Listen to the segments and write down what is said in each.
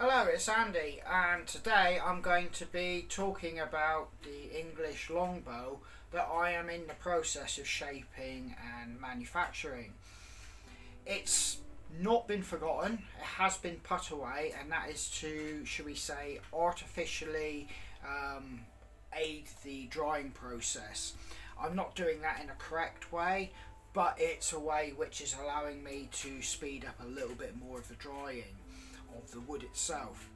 Hello, it's Andy, and today I'm going to be talking about the English longbow that I am in the process of shaping and manufacturing. It's not been forgotten, it has been put away, and that is to, should we say, artificially aid the drying process. I'm not doing that in a correct way, but it's a way which is allowing me to speed up a little bit more of the drying of the wood itself.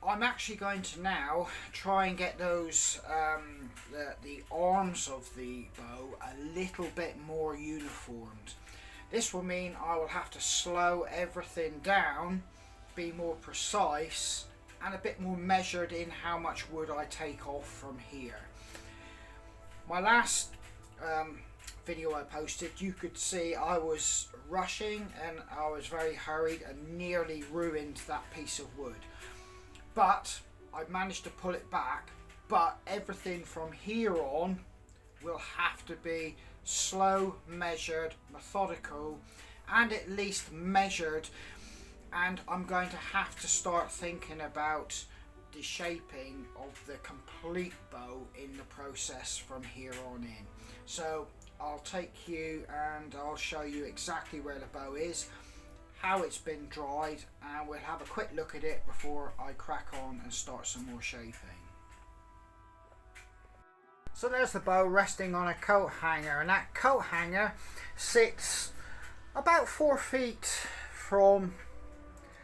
I'm actually going to now try and get those the arms of the bow a little bit more uniformed. This will mean I will have to slow everything down, be more precise and a bit more measured in how much wood I take off from here. My last video I posted, you could see I was rushing and I was very hurried and nearly ruined that piece of wood, but I managed to pull it back. But everything from here on will have to be slow, measured, methodical, and at least measured, and I'm going to have to start thinking about the shaping of the complete bow in the process from here on in. So I'll take you and I'll show you exactly where the bow is, how it's been dried, and we'll have a quick look at it before I crack on and start some more shaping. So there's the bow resting on a coat hanger, and that coat hanger sits about 4 feet from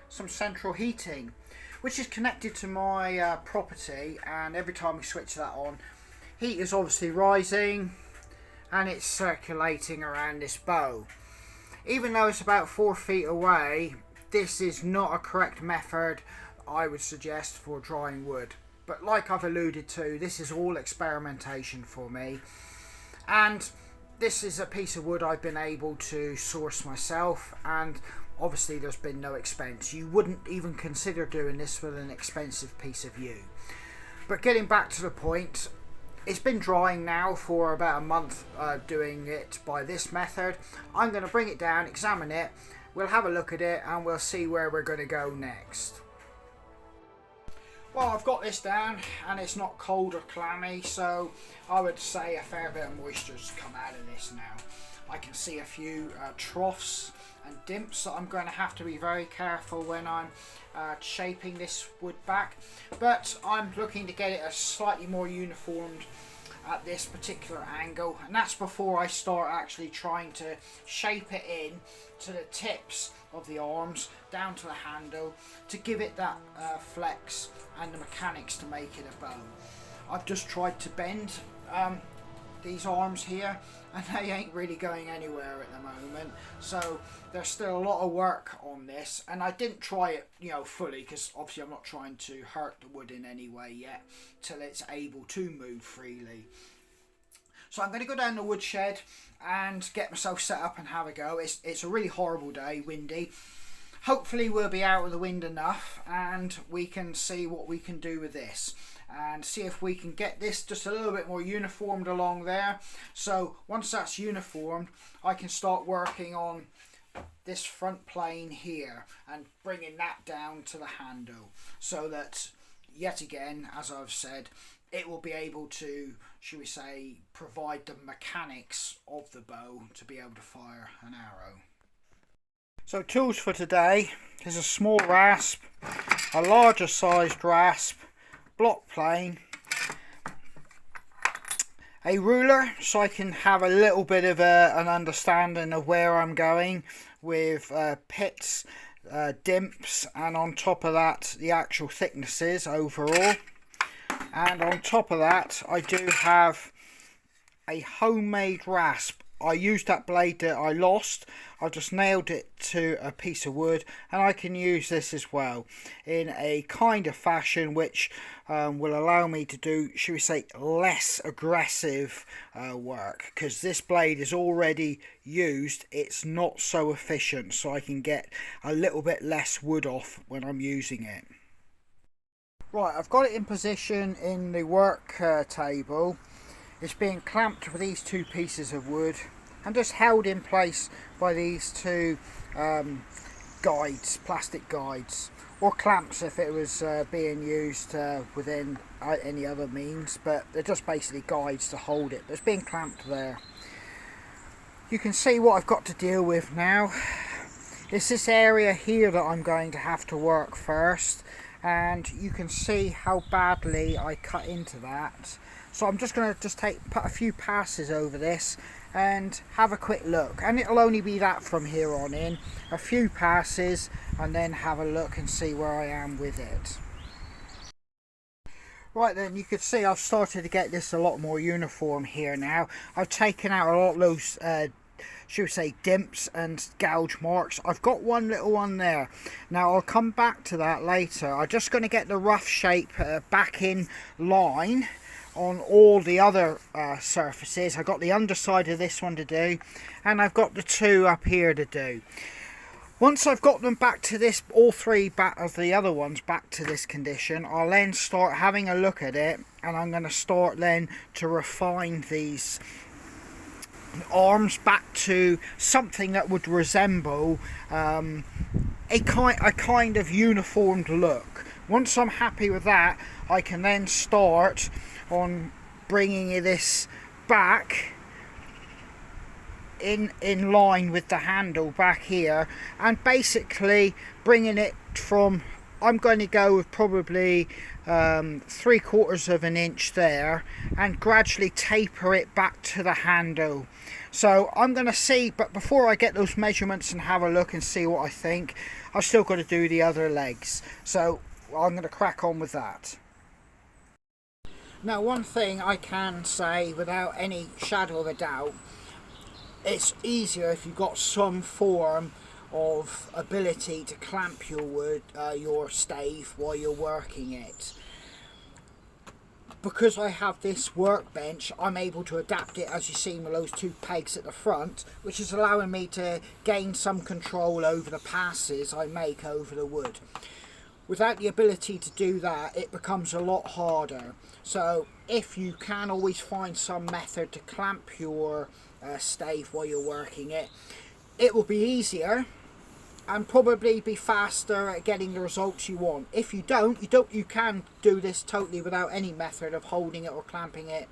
some central heating, which is connected to my property, and every time we switch that on, heat is obviously rising and it's circulating around this bow. Even though it's about 4 feet away, this is not a correct method I would suggest for drying wood. But like I've alluded to, this is all experimentation for me, and this is a piece of wood I've been able to source myself, and obviously there's been no expense. You wouldn't even consider doing this with an expensive piece of yew. But getting back to the point, it's been drying now for about a month doing it by this method. I'm going to bring it down, examine it, we'll have a look at it, and we'll see where we're going to go next. Well, I've got this down and it's not cold or clammy, so I would say a fair bit of moisture's come out of this now. I can see a few troughs and dimps that I'm going to have to be very careful when I'm shaping this wood back, but I'm looking to get it a slightly more uniformed at this particular angle, and that's before I start actually trying to shape it in to the tips of the arms down to the handle to give it that flex and the mechanics to make it a bow. I've just tried to bend these arms here and they ain't really going anywhere at the moment, so there's still a lot of work on this, and I didn't try it fully because obviously I'm not trying to hurt the wood in any way yet till it's able to move freely. So I'm going to go down the woodshed and get myself set up and have a go. It's a really horrible day, windy. Hopefully we'll be out of the wind enough and we can see what we can do with this and see if we can get this just a little bit more uniformed along there. So once that's uniformed, I can start working on this front plane here and bringing that down to the handle, so that yet again, as I've said, it will be able to, should we say, provide the mechanics of the bow to be able to fire an arrow. So tools for today is a small rasp, a larger sized rasp, block plane, a ruler so I can have a little bit of an understanding of where I'm going with pits, dimps, and on top of that the actual thicknesses overall. And on top of that I do have a homemade rasp. I used that blade that I lost. I just nailed it to a piece of wood, and I can use this as well in a kind of fashion which will allow me to do, should we say, less aggressive work, because this blade is already used. It's not so efficient, so I can get a little bit less wood off when I'm using it. Right, I've got it in position in the work table. It's being clamped with these two pieces of wood and just held in place by these two guides, plastic guides. or clamps if it was being used within any other means, but they're just basically guides to hold it. But it's being clamped there. You can see what I've got to deal with now. It's this area here that I'm going to have to work first, and you can see how badly I cut into that. So I'm just going to put a few passes over this and have a quick look, and it'll only be that from here on in, a few passes, and then have a look and see where I am with it. Right then, you can see I've started to get this a lot more uniform here now. I've taken out a lot of those should we say dimps and gouge marks. I've got one little one there. Now I'll come back to that later. I'm just going to get the rough shape back in line on all the other surfaces. I've got the underside of this one to do, and I've got the two up here to do. Once I've got them back to this, all three of the other ones back to this condition, I'll then start having a look at it, and I'm going to start then to refine these arms back to something that would resemble a kind of uniformed look. Once I'm happy with that, I can then start on bringing this back in line with the handle back here, and basically bringing it from, I'm going to go with probably 3/4 of an inch there, and gradually taper it back to the handle. So I'm going to see, but before I get those measurements and have a look and see what I think, I've still got to do the other legs. So I'm going to crack on with that. Now, one thing I can say without any shadow of a doubt, it's easier if you've got some form of ability to clamp your wood, your stave while you're working it. Because I have this workbench, I'm able to adapt it, as you've seen, with those two pegs at the front, which is allowing me to gain some control over the passes I make over the wood. Without the ability to do that, it becomes a lot harder. So if you can always find some method to clamp your stave while you're working it, it will be easier and probably be faster at getting the results you want. If you don't, you can do this totally without any method of holding it or clamping it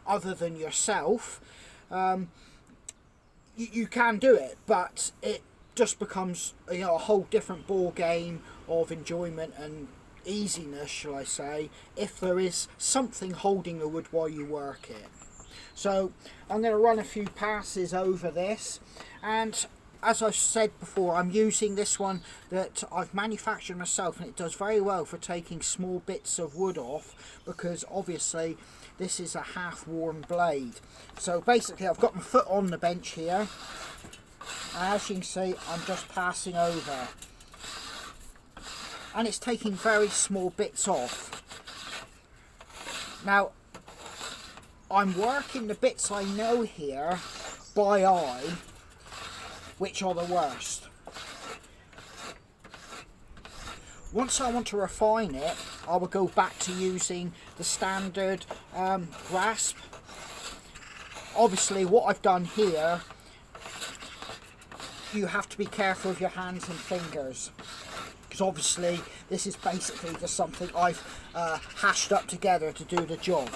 other than yourself. You can do it, but it just becomes, you know, a whole different ball game of enjoyment and easiness, shall I say, if there is something holding the wood while you work it. So I'm going to run a few passes over this, and as I've said before, I'm using this one that I've manufactured myself, and it does very well for taking small bits of wood off, because obviously this is a half-worn blade. So basically I've got my foot on the bench here, and as you can see, I'm just passing over, and it's taking very small bits off. Now I'm working the bits I know here by eye, which are the worst. Once I want to refine it, I will go back to using the standard grasp. Obviously what I've done here, you have to be careful of your hands and fingers, because obviously this is basically just something I've hashed up together to do the job.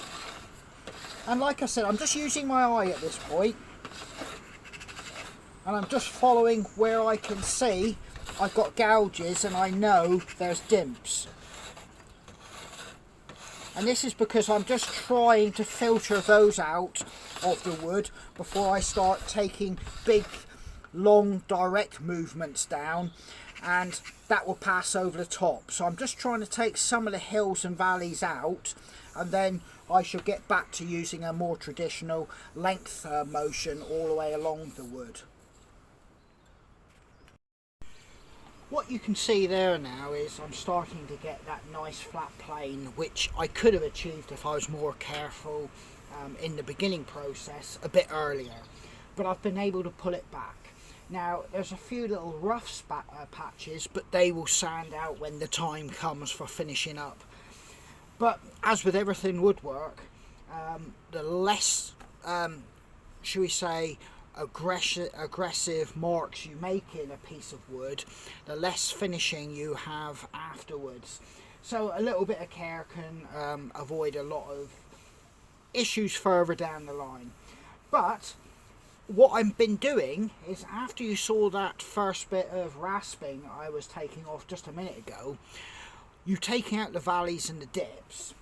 And like I said, I'm just using my eye at this point, and I'm just following where I can see I've got gouges and I know there's dimps. And this is because I'm just trying to filter those out of the wood before I start taking big, long, direct movements down, and that will pass over the top. So I'm just trying to take some of the hills and valleys out, and then I shall get back to using a more traditional length motion all the way along the wood. What you can see there now is I'm starting to get that nice flat plane, which I could have achieved if I was more careful in the beginning process a bit earlier, but I've been able to pull it back. Now there's a few little rough patches, but they will sand out when the time comes for finishing up. But as with everything woodwork, the less, shall we say, aggressive marks you make in a piece of wood, the less finishing you have afterwards. So a little bit of care can avoid a lot of issues further down the line. But what I've been doing is, after you saw that first bit of rasping I was taking off just a minute ago, you taking out the valleys and the dips,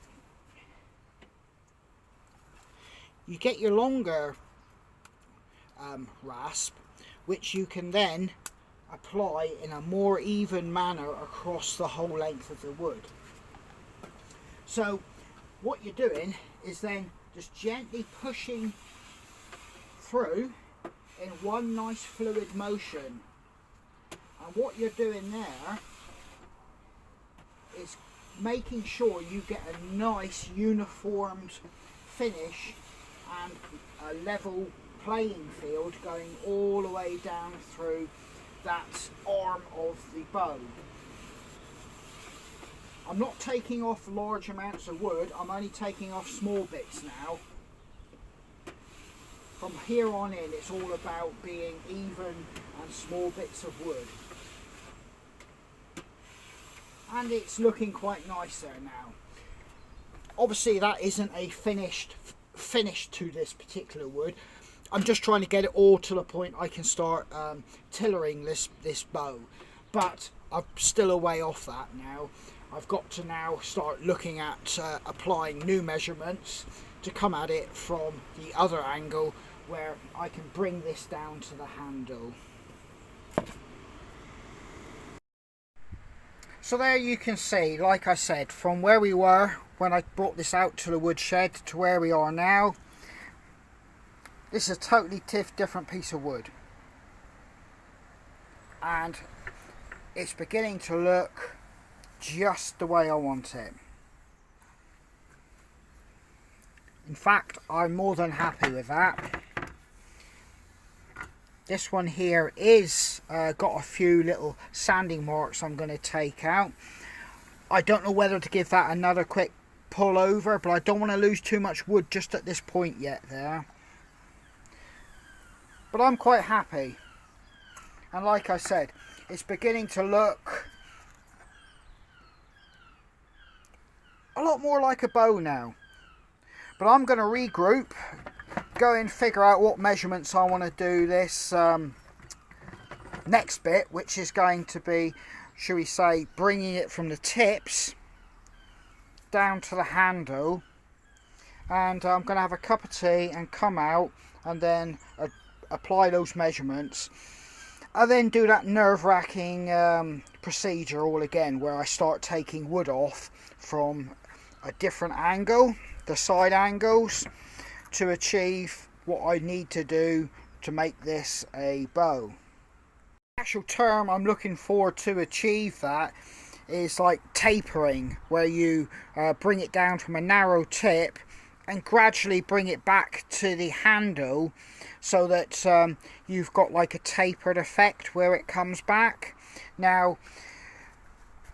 you get your longer rasp, which you can then apply in a more even manner across the whole length of the wood. So what you're doing is then just gently pushing through in one nice fluid motion, and what you're doing there is making sure you get a nice uniformed finish and a level playing field going all the way down through that arm of the bow. I'm not taking off large amounts of wood, I'm only taking off small bits now. From here on in, it's all about being even and small bits of wood. And it's looking quite nice there now. Obviously that isn't a finish to this particular wood. I'm just trying to get it all to the point I can start tillering this bow. But I'm still a way off that now. I've got to now start looking at applying new measurements to come at it from the other angle, where I can bring this down to the handle. So there you can see, like I said, from where we were when I brought this out to the woodshed to where we are now, this is a totally different piece of wood. And it's beginning to look just the way I want it. In fact, I'm more than happy with that. This one here is got a few little sanding marks I'm going to take out. I don't know whether to give that another quick pull over, but I don't want to lose too much wood just at this point yet there. But I'm quite happy. And like I said, it's beginning to look a lot more like a bow now. But I'm going to regroup, go and figure out what measurements I want to do this next bit, which is going to be, shall we say, bringing it from the tips down to the handle. And I'm going to have a cup of tea and come out and then apply those measurements. I then do that nerve-wracking procedure all again, where I start taking wood off from a different angle, the side angles, to achieve what I need to do to make this a bow. The actual term I'm looking for to achieve that is like tapering, where you bring it down from a narrow tip and gradually bring it back to the handle, so that you've got like a tapered effect where it comes back. Now,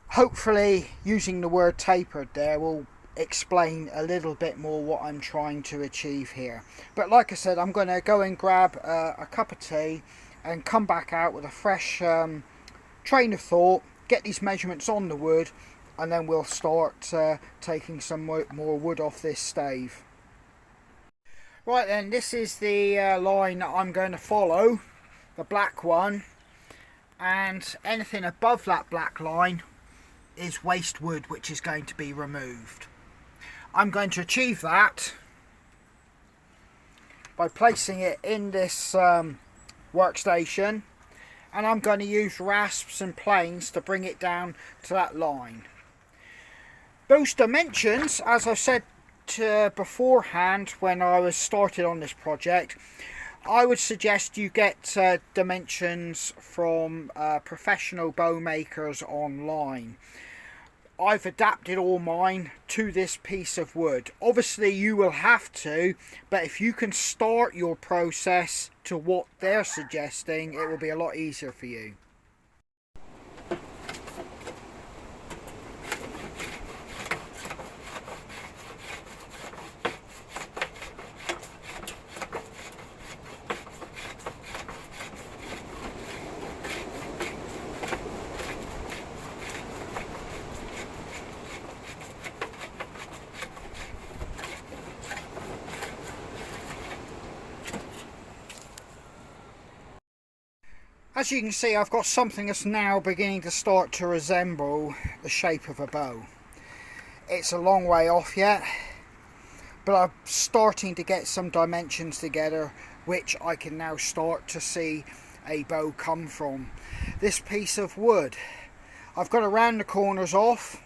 hopefully using the word tapered there will explain a little bit more what I'm trying to achieve here. But like I said, I'm going to go and grab a cup of tea and come back out with a fresh train of thought, get these measurements on the wood, and then we'll start taking some more wood off this stave. Right then, this is the line that I'm going to follow, the black one, and anything above that black line is waste wood, which is going to be removed. I'm going to achieve that by placing it in this workstation, and I'm going to use rasps and planes to bring it down to that line. Those dimensions, as I said beforehand when I was started on this project, I would suggest you get dimensions from professional bow makers online. I've adapted all mine to this piece of wood. Obviously you will have to, but if you can start your process to what they're suggesting, it will be a lot easier for you. As you can see, I've got something that's now beginning to start to resemble the shape of a bow. It's a long way off yet, but I'm starting to get some dimensions together which I can now start to see a bow come from. This piece of wood, I've got to round the corners off.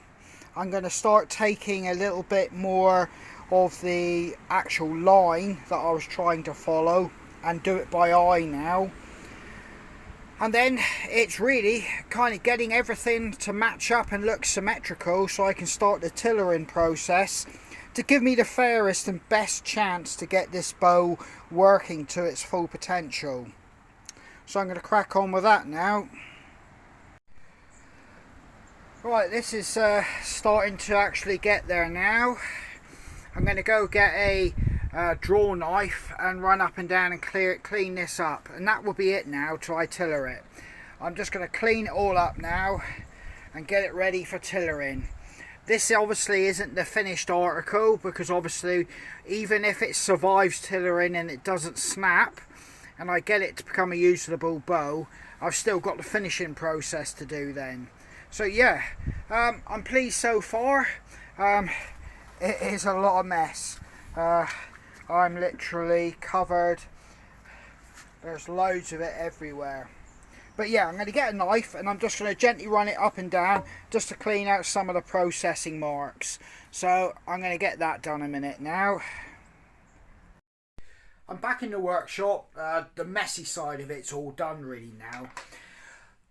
I'm going to start taking a little bit more of the actual line that I was trying to follow and do it by eye now. And then it's really kind of getting everything to match up and look symmetrical so I can start the tillering process to give me the fairest and best chance to get this bow working to its full potential. So I'm going to crack on with that now. Right, this is starting to actually get there now. I'm going to go get a draw knife and run up and down and clean this up, and that will be it now till I tiller it. I'm just going to clean it all up now and get it ready for tillering. This obviously isn't the finished article, because obviously even if it survives tillering and it doesn't snap and I get it to become a usable bow, I've still got the finishing process to do then. So yeah, I'm pleased so far. It is a lot of mess. I'm literally covered. There's loads of it everywhere. But yeah, I'm going to get a knife and I'm just going to gently run it up and down just to clean out some of the processing marks. So I'm going to get that done in a minute now. I'm back in the workshop. The messy side of it's all done really now.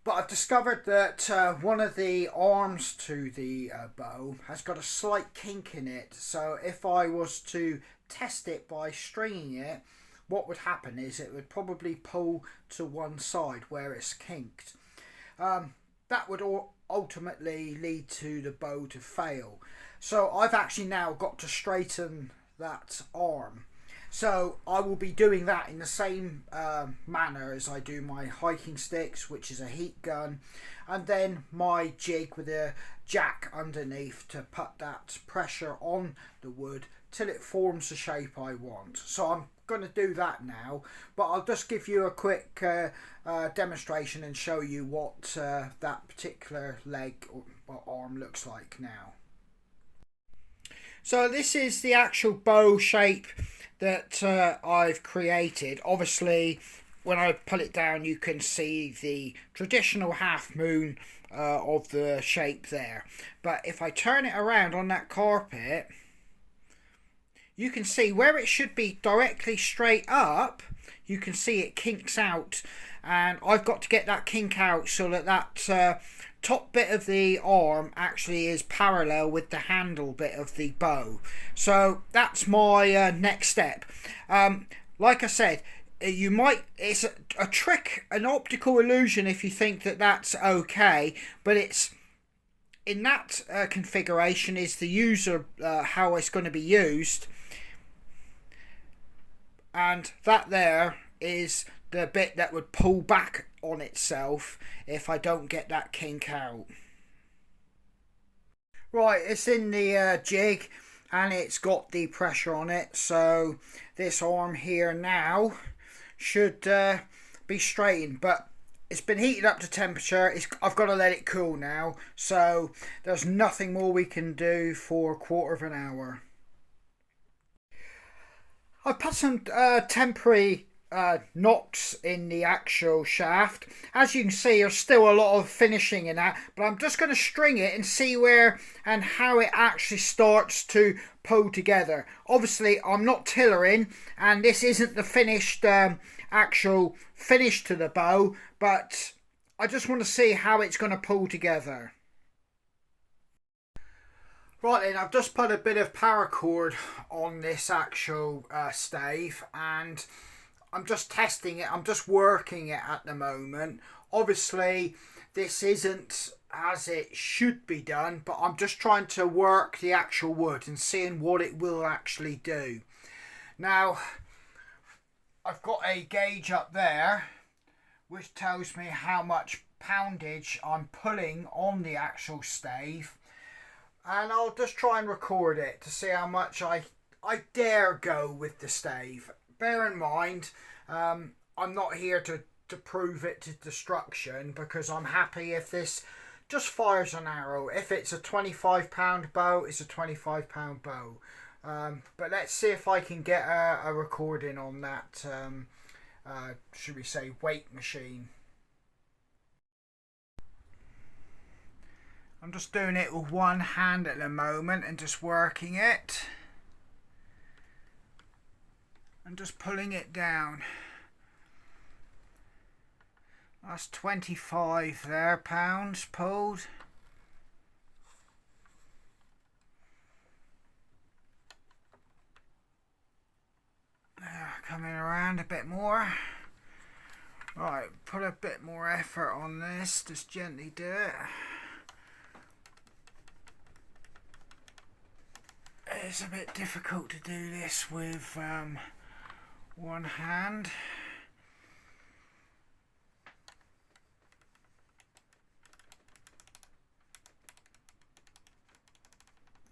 But I've discovered that one of the arms to the bow has got a slight kink in it. So if I was to test it by stringing it, what would happen is it would probably pull to one side where it's kinked. That would ultimately lead to the bow to fail. So I've actually now got to straighten that arm. So I will be doing that in the same manner as I do my hiking sticks, which is a heat gun, and then my jig with a jack underneath to put that pressure on the wood till it forms the shape I want. So I'm going to do that now, but I'll just give you a quick demonstration and show you what that particular leg or arm looks like now. So this is the actual bow shape that I've created. Obviously when I pull it down you can see the traditional half moon of the shape there, but if I turn it around on that carpet you can see where it should be directly straight up, you can see it kinks out, and I've got to get that kink out so that that top bit of the arm actually is parallel with the handle bit of the bow. So that's my next step. Like I said, it's a trick, an optical illusion if you think that that's okay, but it's in that configuration is the user how it's going to be used, and that there is the bit that would pull back on itself if I don't get that kink out. Right, it's in the jig and it's got the pressure on it, so this arm here now should be straightened, but it's been heated up to temperature. I've got to let it cool now, so there's nothing more we can do for a quarter of an hour. I've put some temporary knocks in the actual shaft. As you can see, there's still a lot of finishing in that, but I'm just going to string it and see where and how it actually starts to pull together. Obviously I'm not tillering and this isn't the finished actual finish to the bow, but I just want to see how it's going to pull together. Right then, I've just put a bit of paracord on this actual stave and I'm just testing it. I'm just working it at the moment. Obviously this isn't as it should be done, but I'm just trying to work the actual wood and seeing what it will actually do. Now I've got a gauge up there which tells me how much poundage I'm pulling on the actual stave, and I'll just try and record it to see how much I dare go with the stave. Bear in mind, I'm not here to to prove it to destruction, because I'm happy if this just fires an arrow. If it's a £25 bow, it's a £25 bow. But let's see if I can get a recording on that, should we say, weight machine. I'm just doing it with one hand at the moment and just working it and just pulling it down. That's 25 there, pounds pulled. There, coming around a bit more. Right, put a bit more effort on this, just gently do it. It's a bit difficult to do this with one hand.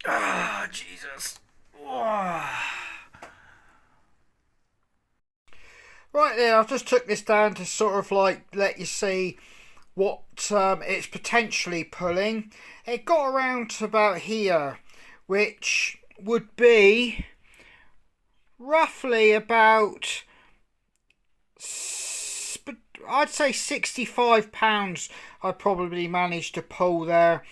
Ah, oh, Jesus. Oh. Right there, I've just took this down to sort of like let you see what it's potentially pulling. It got around to about here, which would be roughly about, I'd say £65 I probably managed to pull there.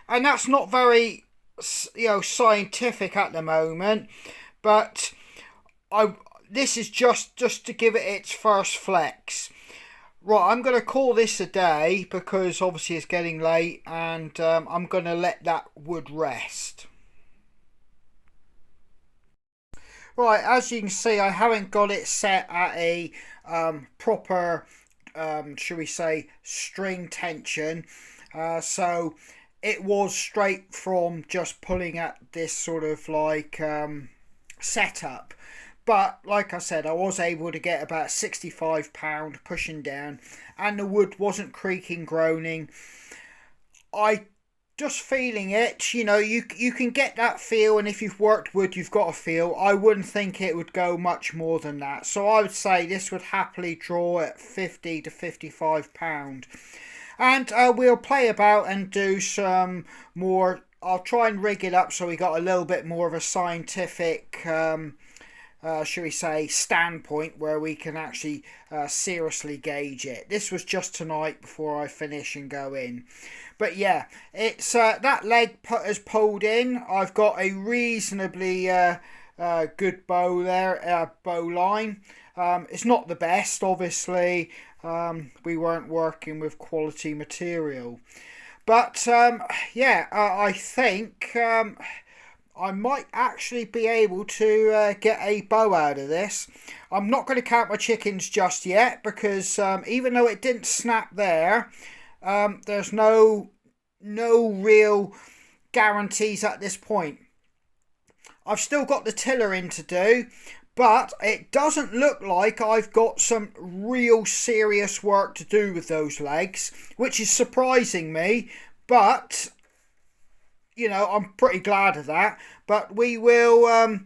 And that's not very, scientific at the moment, but this is just to give it its first flex. Right, I'm going to call this a day because obviously it's getting late, and I'm going to let that wood rest. Right, as you can see, I haven't got it set at a proper, should we say, string tension. So it was straight from just pulling at this sort of like setup. But like I said, I was able to get about £65 pushing down, and the wood wasn't creaking, groaning. I just feeling it, you can get that feel, and if you've worked wood, you've got a feel. I wouldn't think it would go much more than that. So I would say this would happily draw at £50 to £55. And we'll play about and do some more. I'll try and rig it up so we got a little bit more of a scientific shall we say, standpoint where we can actually seriously gauge it. This was just tonight before I finish and go in. But yeah, it's that leg has pulled in. I've got a reasonably good bow there, bow line. It's not the best, obviously. We weren't working with quality material. But yeah, I think I might actually be able to get a bow out of this. I'm not going to count my chickens just yet, because even though it didn't snap there, there's no real guarantees at this point. I've still got the tiller in to do, but it doesn't look like I've got some real serious work to do with those legs, which is surprising me, but I'm pretty glad of that. But we will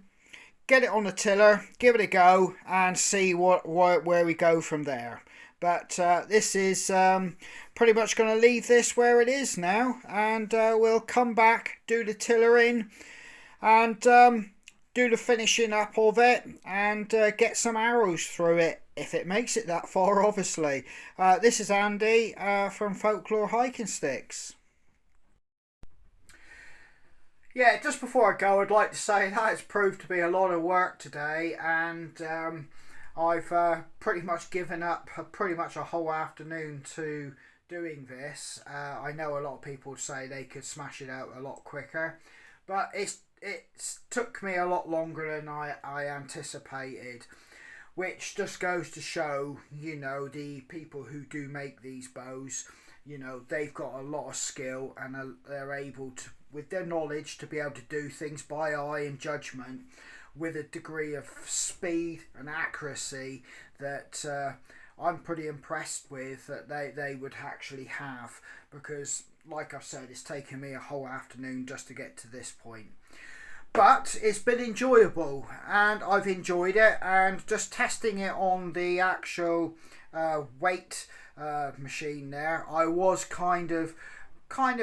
get it on the tiller, give it a go, and see where we go from there. But this is pretty much going to leave this where it is now, and we'll come back, do the tiller in, and do the finishing up of it, and get some arrows through it, if it makes it that far, obviously. This is Andy from Folklore Hiking Sticks. Yeah, just before I go, I'd like to say that it's proved to be a lot of work today, and I've pretty much given up pretty much a whole afternoon to doing this. I know a lot of people say they could smash it out a lot quicker, but it's took me a lot longer than I anticipated, which just goes to show, the people who do make these bows, they've got a lot of skill, and they're able to, with their knowledge, to be able to do things by eye and judgment with a degree of speed and accuracy that I'm pretty impressed with that they would actually have, because like I've said, it's taken me a whole afternoon just to get to this point. But it's been enjoyable, and I've enjoyed it, and just testing it on the actual weight machine there, I was kind of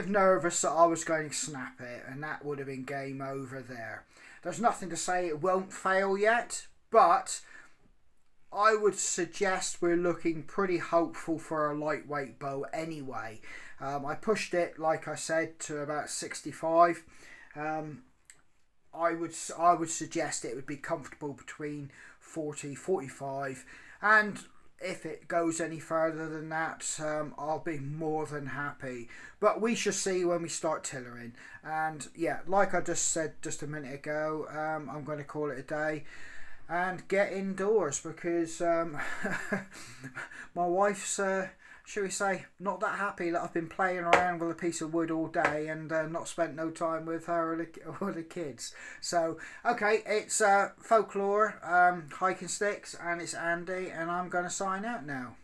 nervous that I was going to snap it, and that would have been game over there. There's nothing to say it won't fail yet, but I would suggest we're looking pretty hopeful for a lightweight bow anyway. I pushed it, like I said, to about 65. I would suggest it would be comfortable between 40, 45, and if it goes any further than that, I'll be more than happy. But we shall see when we start tillering. And yeah, like I just said just a minute ago, I'm going to call it a day and get indoors, because my wife's, shall we say, not that happy that I've been playing around with a piece of wood all day and not spent no time with her or the kids. So, okay, it's Folklore, Hiking Sticks, and it's Andy, and I'm going to sign out now.